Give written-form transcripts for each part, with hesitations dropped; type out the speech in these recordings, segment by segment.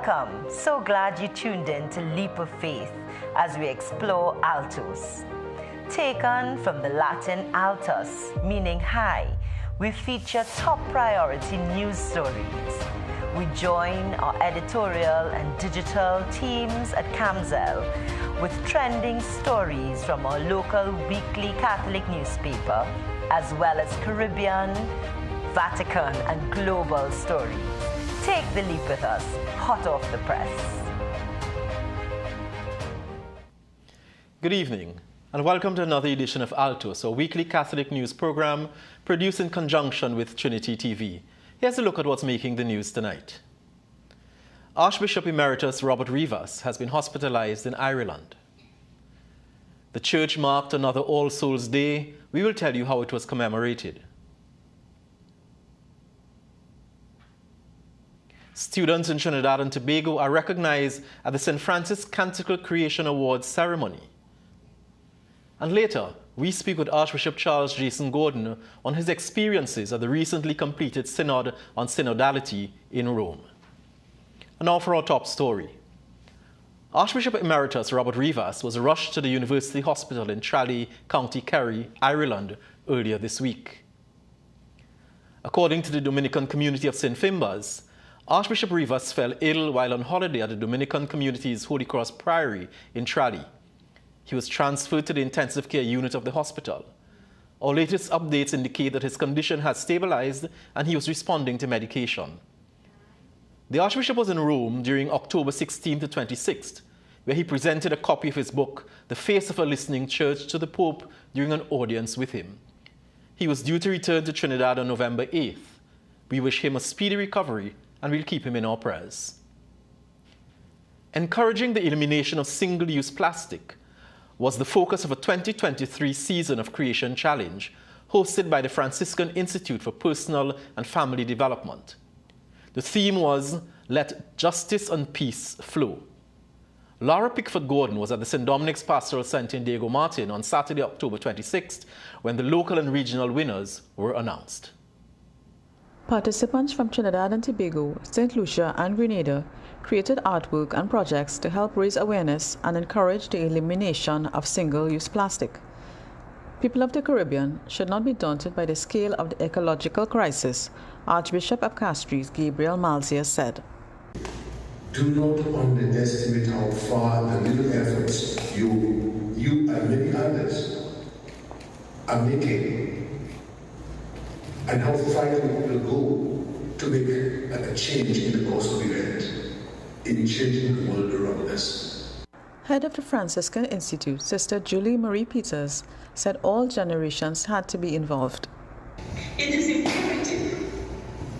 Welcome. So glad you tuned in to Leap of Faith as we explore ALTOS. Taken from the Latin ALTOS, meaning high, we feature top priority news stories. We join our editorial and digital teams at Camzel with trending stories from our local weekly Catholic newspaper, as well as Caribbean, Vatican, and global stories. Take the leap with us, hot off the press. Good evening, and welcome to another edition of ALTOS, a weekly Catholic news program produced in conjunction with Trinity TV. Here's a look at what's making the news tonight. Archbishop Emeritus Robert Rivas has been hospitalized in Ireland. The church marked another All Souls Day. We will tell you how it was commemorated. Students in Trinidad and Tobago are recognized at the St. Francis Canticle Creation Awards ceremony. And later, we speak with Archbishop Charles Jason Gordon on his experiences at the recently completed Synod on Synodality in Rome. And now for our top story. Archbishop Emeritus Robert Rivas was rushed to the University Hospital in Tralee, County Kerry, Ireland, earlier this week. According to the Dominican community of St. Fimbas, Archbishop Rivas fell ill while on holiday at the Dominican community's Holy Cross Priory in Tralee. He was transferred to the intensive care unit of the hospital. Our latest updates indicate that his condition has stabilized and he was responding to medication. The Archbishop was in Rome during October 16th to 26th, where he presented a copy of his book, The Face of a Listening Church, to the Pope during an audience with him. He was due to return to Trinidad on November 8th. We wish him a speedy recovery and we'll keep him in our prayers. Encouraging the elimination of single-use plastic was the focus of a 2023 season of Creation Challenge hosted by the Franciscan Institute for Personal and Family Development. The theme was, Let Justice and Peace Flow. Laura Pickford Gordon was at the St. Dominic's Pastoral Center in Diego Martin on Saturday, October 26th, when the local and regional winners were announced. Participants from Trinidad and Tobago, St. Lucia, and Grenada created artwork and projects to help raise awareness and encourage the elimination of single-use plastic. People of the Caribbean should not be daunted by the scale of the ecological crisis, Archbishop of Castries Gabriel Malzias said. Do not underestimate how far the little efforts you and many others are making, and how far it will go to make a change in the course of event, in changing the world around us. Head of the Franciscan Institute, Sister Julie Marie Peters, said all generations had to be involved. It is imperative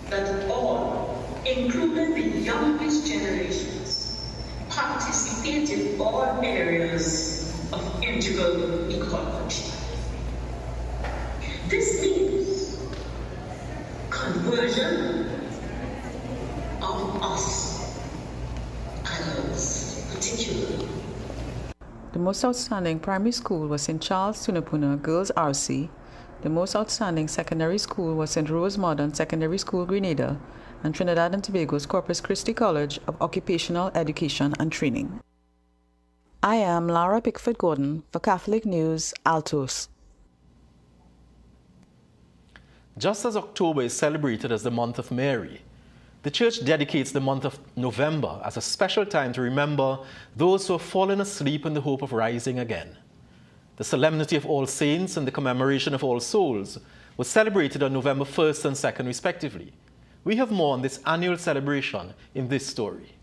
that all, including the youngest generations, participate in all areas of integral ecology. This means conversion of us, adults particularly. The most outstanding primary school was St. Charles Tunapuna Girls RC. The most outstanding secondary school was St. Rose Modern Secondary School Grenada and Trinidad and Tobago's Corpus Christi College of Occupational Education and Training. I am Laura Pickford Gordon for Catholic News, ALTOS. Just as October is celebrated as the month of Mary, the Church dedicates the month of November as a special time to remember those who have fallen asleep in the hope of rising again. The Solemnity of All Saints and the Commemoration of All Souls was celebrated on November 1st and 2nd respectively. We have more on this annual celebration in this story.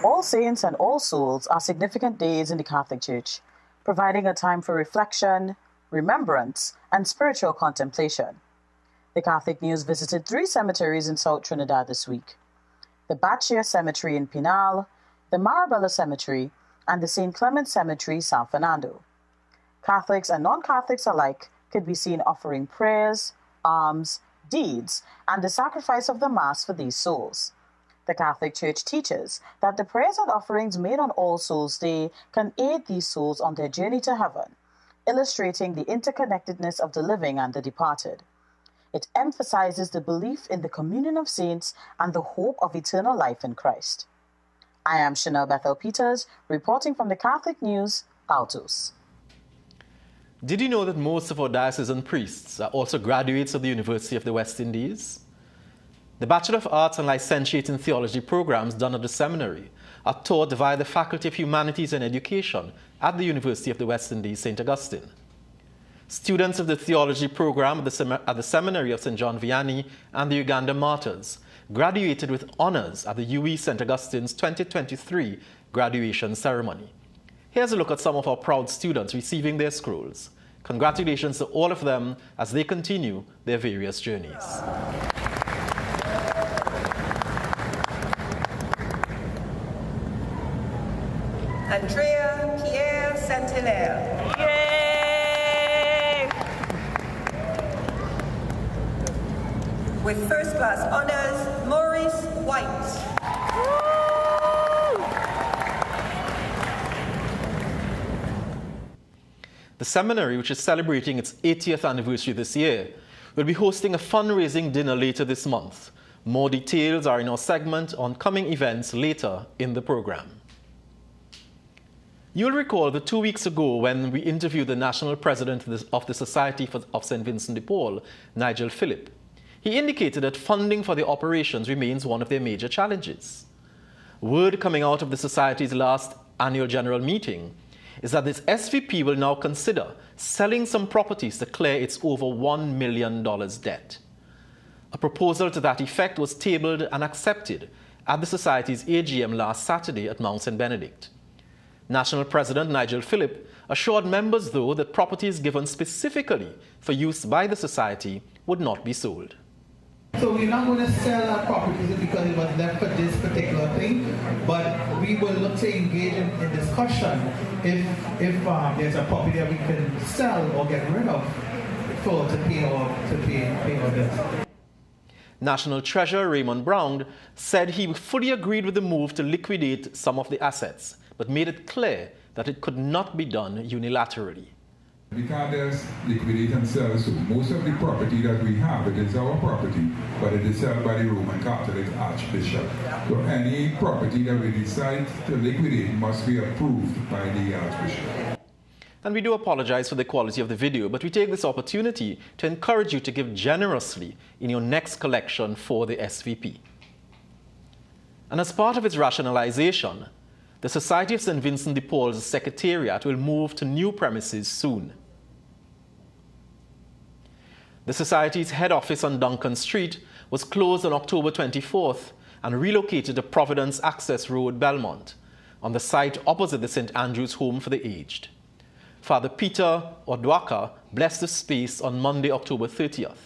All Saints and All Souls are significant days in the Catholic Church, providing a time for reflection, remembrance, and spiritual contemplation. The Catholic News visited 3 cemeteries in South Trinidad this week: the Batchia Cemetery in Pinal, the Marabella Cemetery, and the St. Clement Cemetery, San Fernando. Catholics and non-Catholics alike could be seen offering prayers, alms, deeds, and the sacrifice of the Mass for these souls. The Catholic Church teaches that the prayers and offerings made on All Souls Day can aid these souls on their journey to heaven, illustrating the interconnectedness of the living and the departed. It emphasizes the belief in the communion of saints and the hope of eternal life in Christ. I am Chanel Bethel Peters, reporting from the Catholic News, ALTOS. Did you know that most of our diocesan priests are also graduates of the University of the West Indies? The Bachelor of Arts and Licentiate in Theology programs done at the seminary are taught via the Faculty of Humanities and Education at the University of the West Indies, St. Augustine. Students of the theology program at the Seminary of St. John Vianney and the Uganda Martyrs graduated with honors at the UE St. Augustine's 2023 graduation ceremony. Here's a look at some of our proud students receiving their scrolls. Congratulations to all of them as they continue their various journeys. Andrea Pierre Saint-Hilaire. Yay! With first class honors, Maurice White. The seminary, which is celebrating its 80th anniversary this year, will be hosting a fundraising dinner later this month. More details are in our segment on coming events later in the program. You'll recall that 2 weeks ago when we interviewed the national president of the Society of St. Vincent de Paul, Nigel Phillip, he indicated that funding for the operations remains one of their major challenges. Word coming out of the Society's last annual general meeting is that this SVP will now consider selling some properties to clear its over $1 million debt. A proposal to that effect was tabled and accepted at the Society's AGM last Saturday at Mount St. Benedict. National President Nigel Phillip assured members, though, that properties given specifically for use by the Society would not be sold. So we're not going to sell our properties because it was left for this particular thing, but we will look to engage in discussion if there's a property that we can sell or get rid of to pay our debts. National Treasurer Raymond Brown said he fully agreed with the move to liquidate some of the assets, but made it clear that it could not be done unilaterally. We can't just liquidate and sell. So most of the property that we have, it is our property, but it is held by the Roman Catholic Archbishop. So any property that we decide to liquidate must be approved by the Archbishop. And we do apologize for the quality of the video, but we take this opportunity to encourage you to give generously in your next collection for the SVP. And as part of its rationalization, the Society of St. Vincent de Paul's Secretariat will move to new premises soon. The Society's head office on Duncan Street was closed on October 24th and relocated to Providence Access Road, Belmont, on the site opposite the St. Andrew's Home for the Aged. Father Peter Odwaka blessed the space on Monday, October 30th.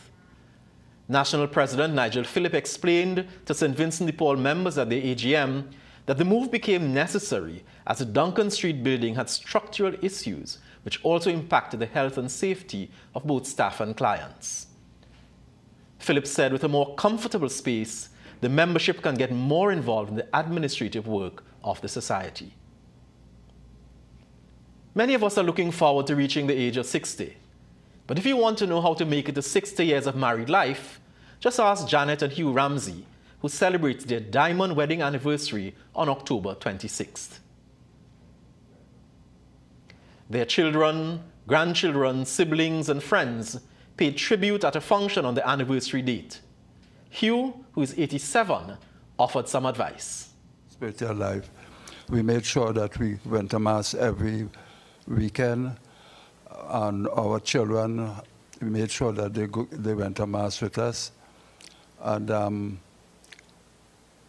National President Nigel Phillip explained to St. Vincent de Paul members at the AGM that the move became necessary as the Duncan Street building had structural issues which also impacted the health and safety of both staff and clients. Phillips said with a more comfortable space, the membership can get more involved in the administrative work of the Society. Many of us are looking forward to reaching the age of 60. But if you want to know how to make it to 60 years of married life, just ask Janet and Hugh Ramsey, who celebrates their diamond wedding anniversary on October 26th. Their children, grandchildren, siblings, and friends paid tribute at a function on the anniversary date. Hugh, who is 87, offered some advice. Spiritual life. We made sure that we went to Mass every weekend, and our children, we made sure that they went to Mass with us. And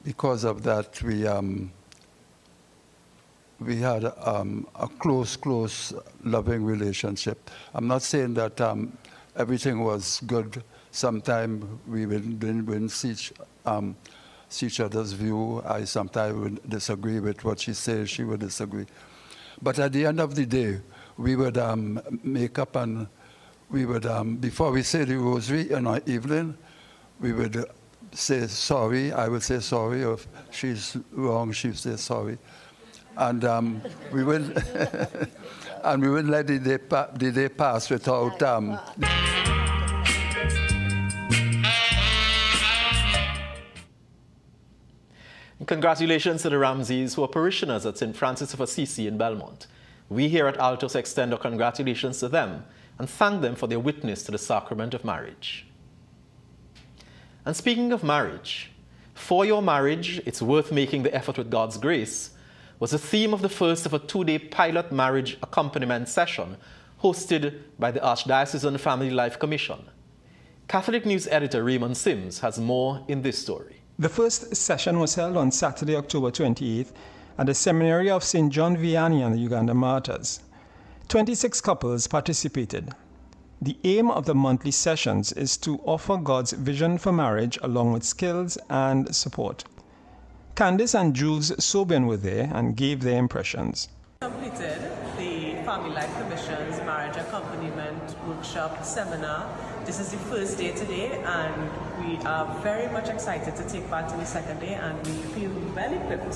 because of that, we had a close, loving relationship. I'm not saying that everything was good. Sometimes we didn't see each other's view. I sometimes would disagree with what she says. She would disagree. But at the end of the day, we would make up, and we would, before we say the rosary in our evening, we would say sorry. I would say sorry. If she's wrong, she would say sorry. And we would, and we wouldn't let the day pass without Congratulations to the Ramseys, who are parishioners at St. Francis of Assisi in Belmont. We here at ALTOS extend our congratulations to them and thank them for their witness to the sacrament of marriage. And speaking of marriage, for your marriage, it's worth making the effort with God's grace, was the theme of the first of a 2-day pilot marriage accompaniment session hosted by the Archdiocesan Family Life Commission. Catholic News editor Raymond Sims has more in this story. The first session was held on Saturday, October 28th at the Seminary of St. John Vianney and the Uganda Martyrs. 26 couples participated. The aim of the monthly sessions is to offer God's vision for marriage along with skills and support. Candice and Jules Sobian were there and gave their impressions. Completed the Family Life Commission's Marriage Accompaniment Workshop Seminar. This is the first day today, and we are very much excited to take part in the second day, and we feel well equipped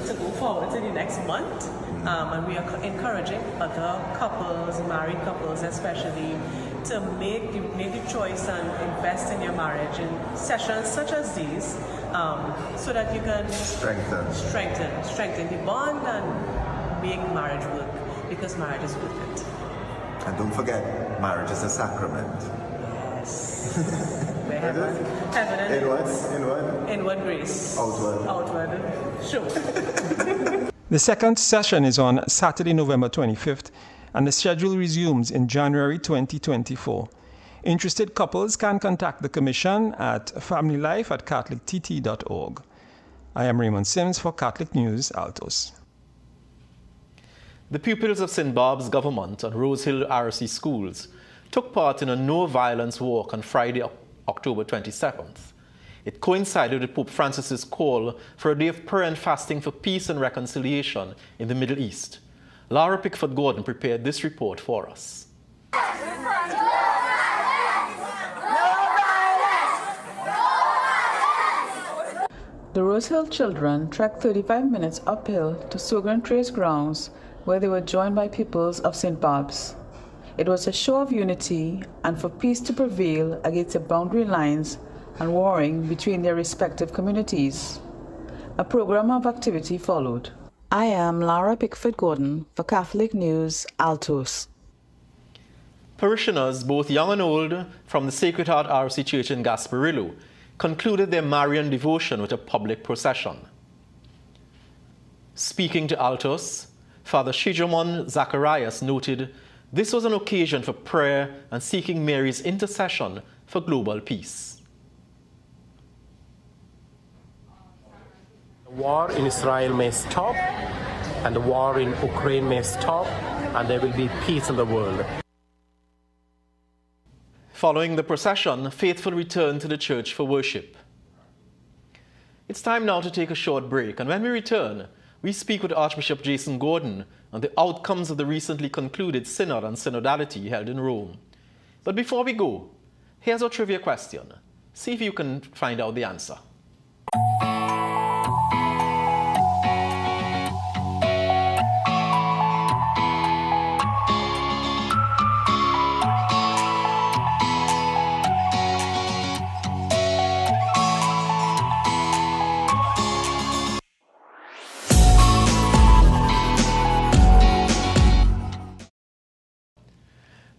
to go forward to the next month. And we are encouraging other couples, married couples especially, to make the choice and invest in your marriage in sessions such as these, so that you can strengthen the bond and make marriage work, because marriage is worth it. And don't forget, marriage is a sacrament. Yes. Heaven and earth. Inward grace. Outward. Sure. The second session is on Saturday, November 25th, and the schedule resumes in January 2024. Interested couples can contact the Commission at familylife@catholictt.org. I am Raymond Sims for Catholic News, ALTOS. The pupils of St. Barb's Government and Rose Hill RC schools took part in a no-violence walk on Friday, October 27th. It coincided with Pope Francis's call for a day of prayer and fasting for peace and reconciliation in the Middle East. Laura Pickford-Gordon prepared this report for us. The Rose Hill children trekked 35 minutes uphill to Sogren Trace grounds, where they were joined by pupils of St. Barb's. It was a show of unity and for peace to prevail against the boundary lines and warring between their respective communities. A program of activity followed. I am Laura Pickford-Gordon for Catholic News, ALTOS. Parishioners, both young and old, from the Sacred Heart RC Church in Gasparillo concluded their Marian devotion with a public procession. Speaking to ALTOS, Father Shijamon Zacharias noted this was an occasion for prayer and seeking Mary's intercession for global peace. The war in Israel may stop, and the war in Ukraine may stop, and there will be peace in the world. Following the procession, faithful returned to the church for worship. It's time now to take a short break, and when we return, we speak with Archbishop Jason Gordon on the outcomes of the recently concluded Synod on Synodality held in Rome. But before we go, here's our trivia question. See if you can find out the answer.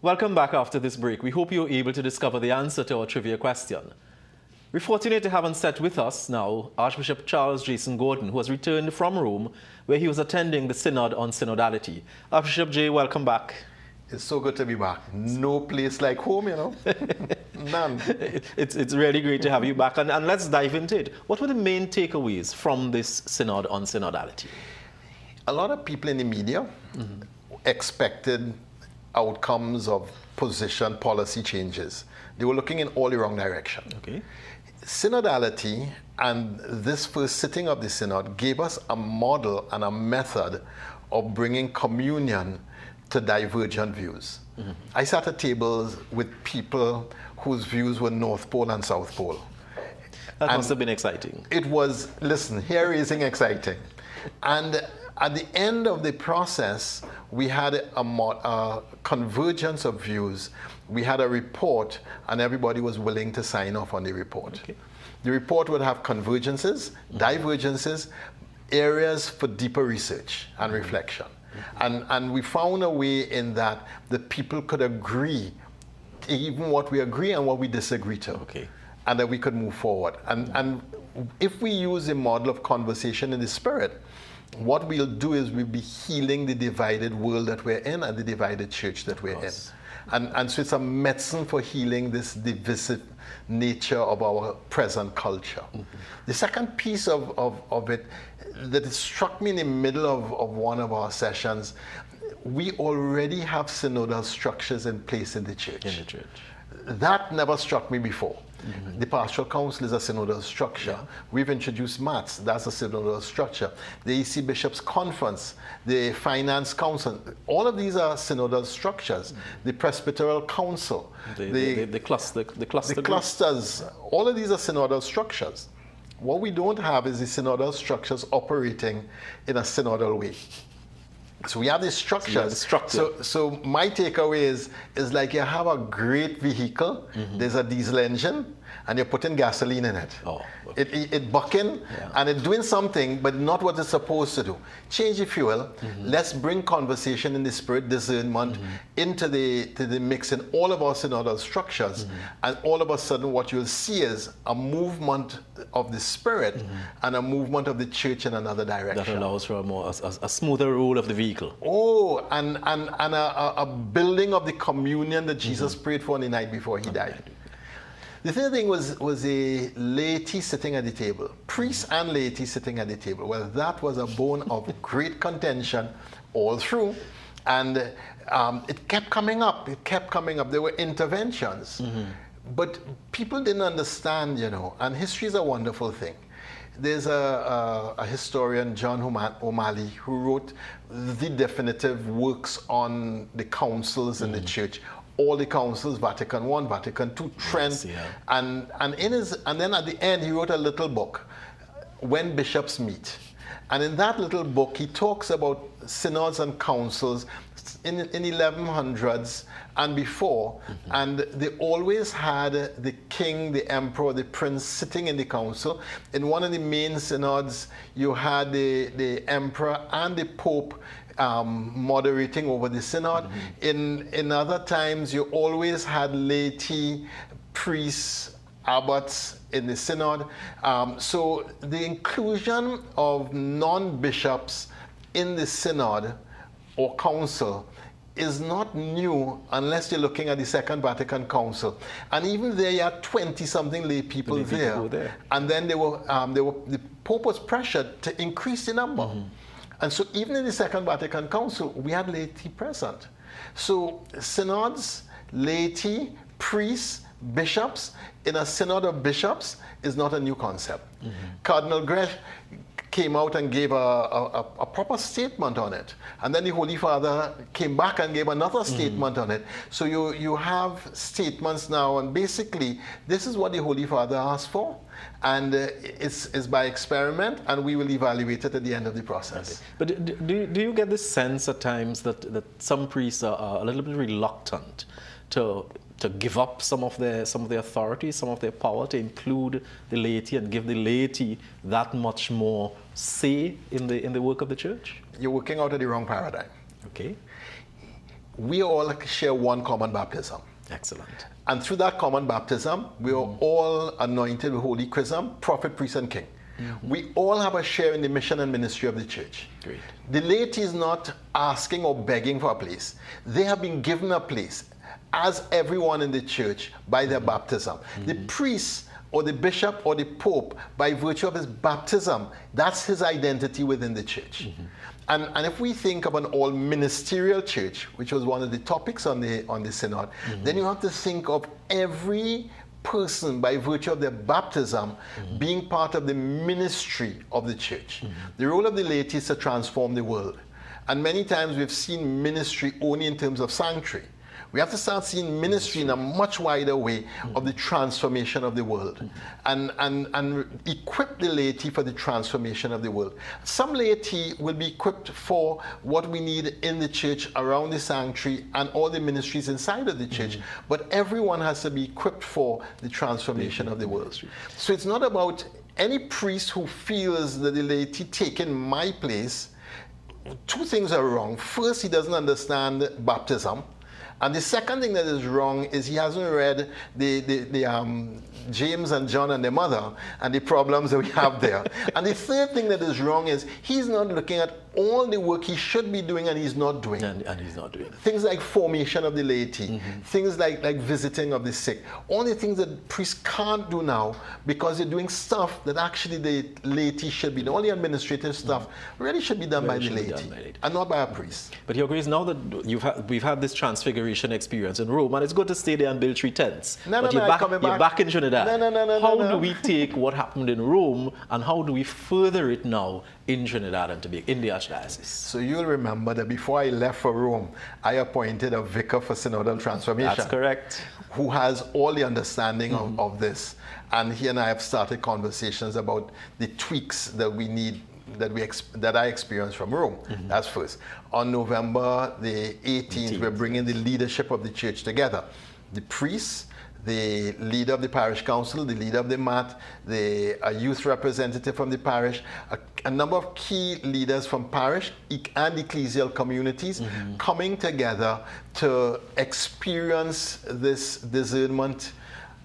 Welcome back after this break. We hope you're able to discover the answer to our trivia question. We're fortunate to have on set with us now Archbishop Charles Jason Gordon, who has returned from Rome, where he was attending the Synod on Synodality. Archbishop J, welcome back. It's so good to be back. No place like home, you know. None. It's really great to have you back. And let's dive into it. What were the main takeaways from this Synod on Synodality? A lot of people in the media expected outcomes of position policy changes. They were looking in all the wrong direction. Okay. Synodality and this first sitting of the Synod gave us a model and a method of bringing communion to divergent views. I sat at tables with people whose views were North Pole and South Pole. That must have been exciting. It was, listen, hair-raising exciting. And at the end of the process, we had a convergence of views. We had a report, and everybody was willing to sign off on the report. Okay. The report would have convergences, divergences, areas for deeper research and reflection. And we found a way in that the people could agree, even what we agree and what we disagree to. Okay. And that we could move forward. And if we use a model of conversation in the spirit, what we'll do is we'll be healing the divided world that we're in and the divided church that we're in. And so it's a medicine for healing this divisive nature of our present culture. The second piece of it that struck me in the middle of one of our sessions, we already have synodal structures in place in the church. That never struck me before. The Pastoral Council is a synodal structure. We've introduced MATS, that's a synodal structure. The EC Bishops' Conference, the Finance Council, all of these are synodal structures. The Presbyterial Council, the clusters, all of these are synodal structures. What we don't have is the synodal structures operating in a synodal way. So we have these structures. So my takeaway is like you have a great vehicle, there's a diesel engine, and you're putting gasoline in it. It bucking, and it's doing something, but not what it's supposed to do. Change the fuel. Let's bring conversation in the spirit, discernment into the mix in all of our synodal structures. And all of a sudden what you'll see is a movement of the spirit and a movement of the church in another direction. That allows for a smoother roll of the vehicle. Oh, and a building of the communion that Jesus prayed for on the night before he died. The third thing was a laity sitting at the table, priests and laity sitting at the table. Well, that was a bone of great contention all through, and it kept coming up. It kept coming up. There were interventions, but people didn't understand, you know. And history is a wonderful thing. There's a historian, John O'Malley, who wrote the definitive works on the councils in the church. All the councils, Vatican I, Vatican II, Trent, and then at the end he wrote a little book, When Bishops Meet. And in that little book he talks about synods and councils in 1100s and before, and they always had the king, the emperor, the prince sitting in the council. In one of the main synods you had the emperor and the pope moderating over the synod. In other times you always had laity, priests, abbots in the synod. So the inclusion of non-bishops in the synod or council is not new unless you're looking at the Second Vatican Council. And even there you had 20-something lay people there. And then the Pope was pressured to increase the number. And so even in the Second Vatican Council, we had laity present. So synods, laity, priests, bishops, in a synod of bishops is not a new concept. Cardinal Grech came out and gave a proper statement on it. And then the Holy Father came back and gave another statement on it. So you have statements now, and basically this is what the Holy Father asked for. And it's by experiment, and we will evaluate it at the end of the process. But do you get this sense at times that some priests are a little bit reluctant to give up some of their authority, some of their power, to include the laity and give the laity that much more say in the work of the church? You're working out of the wrong paradigm. Okay. We all share one common baptism. Excellent. And through that common baptism, we are all anointed with holy chrism, prophet, priest, and king. We all have a share in the mission and ministry of the church. Great. The laity is not asking or begging for a place. They have been given a place, as everyone in the church, by their baptism. The priest or the bishop or the pope, by virtue of his baptism, that's his identity within the church. And if we think of an all-ministerial church, which was one of the topics on the synod, then you have to think of every person by virtue of their baptism being part of the ministry of the church. The role of the laity is to transform the world. And many times we've seen ministry only in terms of sanctuary. We have to start seeing ministry in a much wider way of the transformation of the world, and equip the laity for the transformation of the world. Some laity will be equipped for what we need in the church, around the sanctuary, and all the ministries inside of the church, but everyone has to be equipped for the transformation of the world. So it's not about any priest who feels that the laity taking my place. Two things are wrong. First, he doesn't understand baptism. And the second thing that is wrong is he hasn't read the James and John and their mother and the problems that we have there. And the third thing that is wrong is he's not looking at all the work he should be doing and he's not doing. And he's not doing. Things like formation of the laity, things like visiting of the sick, all the things that priests can't do now because they're doing stuff that actually the laity should be doing. All the administrative stuff really should be done by the laity and not by a priest. But he agrees now that we've had this transfiguration experience in Rome, and it's good to stay there and build 3 tents. But you're back in Trinidad. How do we take what happened in Rome and how do we further it now in Trinidad and Tobago, in the Archdiocese? So you'll remember that before I left for Rome, I appointed a vicar for synodal transformation. That's correct. Who has all the understanding of this. And he and I have started conversations about the tweaks that we need, that I experienced from Rome. That's first. On November the 18th, we're bringing the leadership of the church together. The priests, the leader of the parish council, the leader of the MAT, a youth representative from the parish, a number of key leaders from parish and ecclesial communities coming together to experience this discernment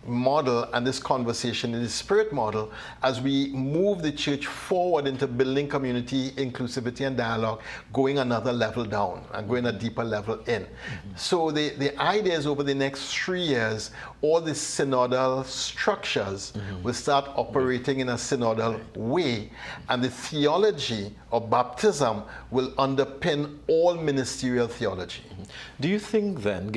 model and this conversation in the spirit model as we move the church forward into building community, inclusivity and dialogue, going another level down and going a deeper level in. So the idea is over the next 3 years, all the synodal structures will start operating in a synodal way, and the theology of baptism will underpin all ministerial theology. Do you think then,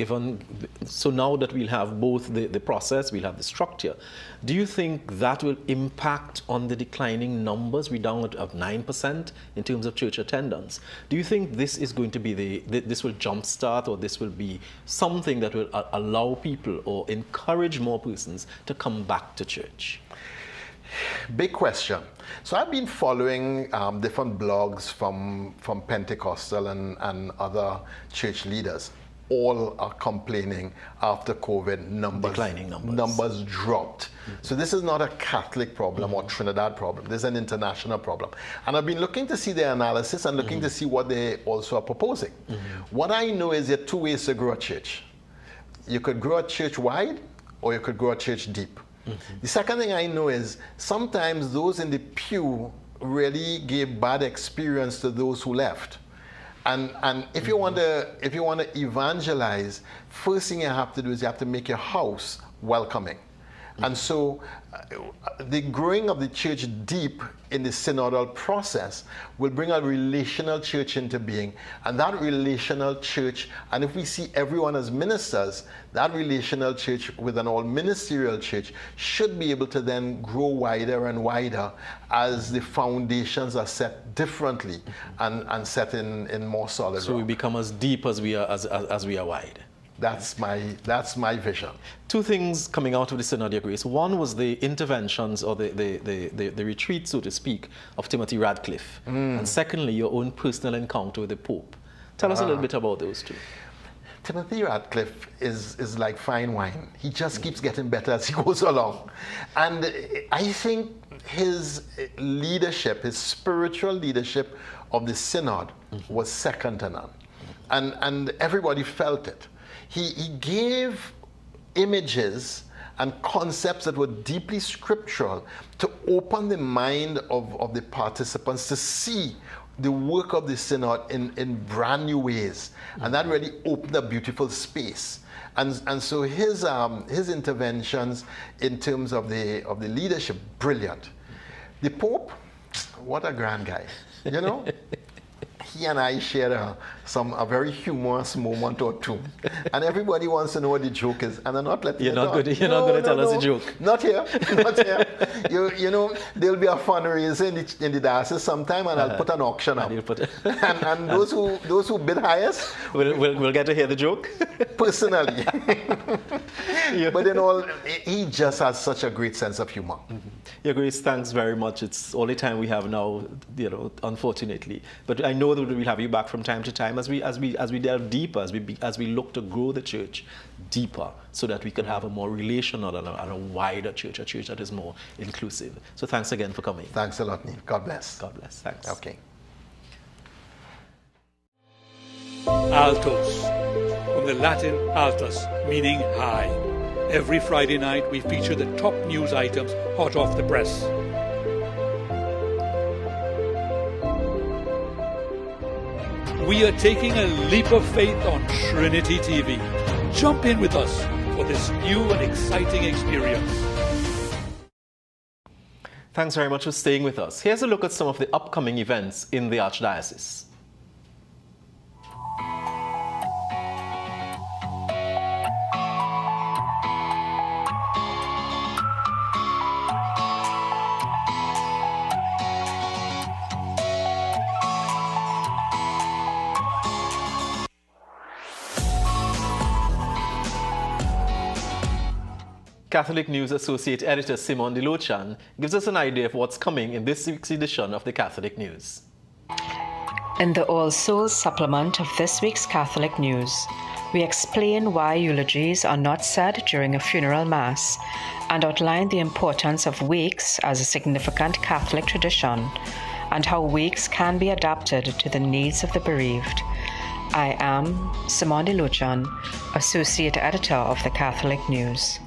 so now that we'll have both the process, we'll have the structure, do you think that will impact on the declining numbers? We're down at 9% in terms of church attendance. Do you think this is going to be this will jumpstart, or this will be something that will allow people or encourage more persons to come back to church? Big question. So I've been following different blogs from Pentecostal and other church leaders. All are complaining after COVID, declining numbers dropped. So this is not a Catholic problem or Trinidad problem. This is an international problem. And I've been looking to see their analysis and looking to see what they also are proposing. What I know is there are 2 ways to grow a church. You could grow a church wide, or you could grow a church deep. The second thing I know is sometimes those in the pew really gave bad experience to those who left. And if you want to evangelize, first thing you have to do is you have to make your house welcoming. And so the growing of the church deep in the synodal process will bring a relational church into being. And that relational church, and if we see everyone as ministers, that relational church with an all-ministerial church should be able to then grow wider and wider as the foundations are set differently and set in more solid So rock. we become as deep as we are wide. That's my vision. 2 things coming out of the Synod, Your Grace. One was the interventions or the retreat, so to speak, of Timothy Radcliffe. And secondly, your own personal encounter with the Pope. Tell us a little bit about those 2. Timothy Radcliffe is like fine wine. He just keeps getting better as he goes along. And I think his leadership, his spiritual leadership of the Synod was second to none. And everybody felt it. He gave images and concepts that were deeply scriptural to open the mind of the participants to see the work of the Synod in brand new ways. And that really opened a beautiful space. And so his interventions in terms of the leadership, brilliant. The Pope, what a grand guy, you know? he and I shared a very humorous moment or two. And everybody wants to know what the joke is, and I'm not letting You're it not out. good. You're not going to tell us a joke. Not here. Not here. You know, there'll be a fundraiser in the diocese sometime, and I'll put an auction up. And those who bid highest we'll get to hear the joke personally. But in all, he just has such a great sense of humor. Your Grace, thanks very much. It's all the time we have now, unfortunately. But I know that we'll have you back from time to time as we delve deeper, as we look to grow the church deeper, so that we can have a more relational and a wider church, a church that is more inclusive. So thanks again for coming. Thanks a lot, Neil. God bless. God bless. Thanks. Okay. ALTOS, from the Latin altus, meaning high. Every Friday night we feature the top news items hot off the press. We are taking a leap of faith on Trinity TV. Jump in with us for this new and exciting experience. Thanks very much for staying with us. Here's a look at some of the upcoming events in the Archdiocese. Catholic News Associate Editor Simon De Lochan gives us an idea of what's coming in this week's edition of the Catholic News. In the All Souls supplement of this week's Catholic News, we explain why eulogies are not said during a funeral mass and outline the importance of wakes as a significant Catholic tradition and how wakes can be adapted to the needs of the bereaved. I am Simon De Lochan, Associate Editor of the Catholic News.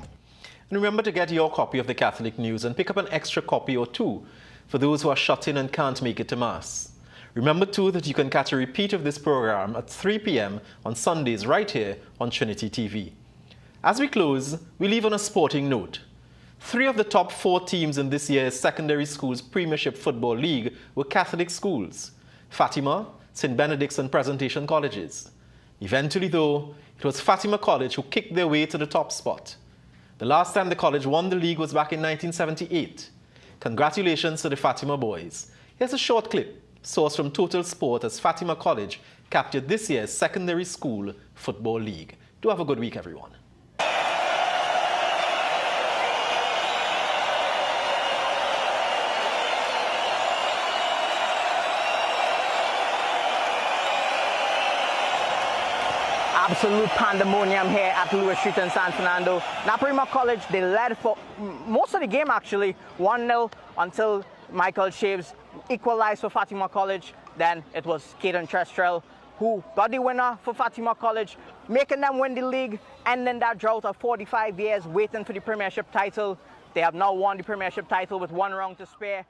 And remember to get your copy of the Catholic News and pick up an extra copy or two for those who are shut in and can't make it to Mass. Remember too that you can catch a repeat of this program at 3 p.m. on Sundays right here on Trinity TV. As we close, we leave on a sporting note. 3 of the top 4 teams in this year's Secondary Schools Premiership Football League were Catholic schools: Fatima, St. Benedict's and Presentation Colleges. Eventually though, it was Fatima College who kicked their way to the top spot. The last time the college won the league was back in 1978. Congratulations to the Fatima boys. Here's a short clip, sourced from Total Sport, as Fatima College captured this year's Secondary School Football League. Do have a good week, everyone. Absolute pandemonium here at Lewis Street in San Fernando. Naparima College, they led for most of the game actually, 1-0 until Michael Shaves equalized for Fatima College. Then it was Caden Trestrell who got the winner for Fatima College, making them win the league, ending that drought of 45 years waiting for the Premiership title. They have now won the Premiership title with 1 round to spare.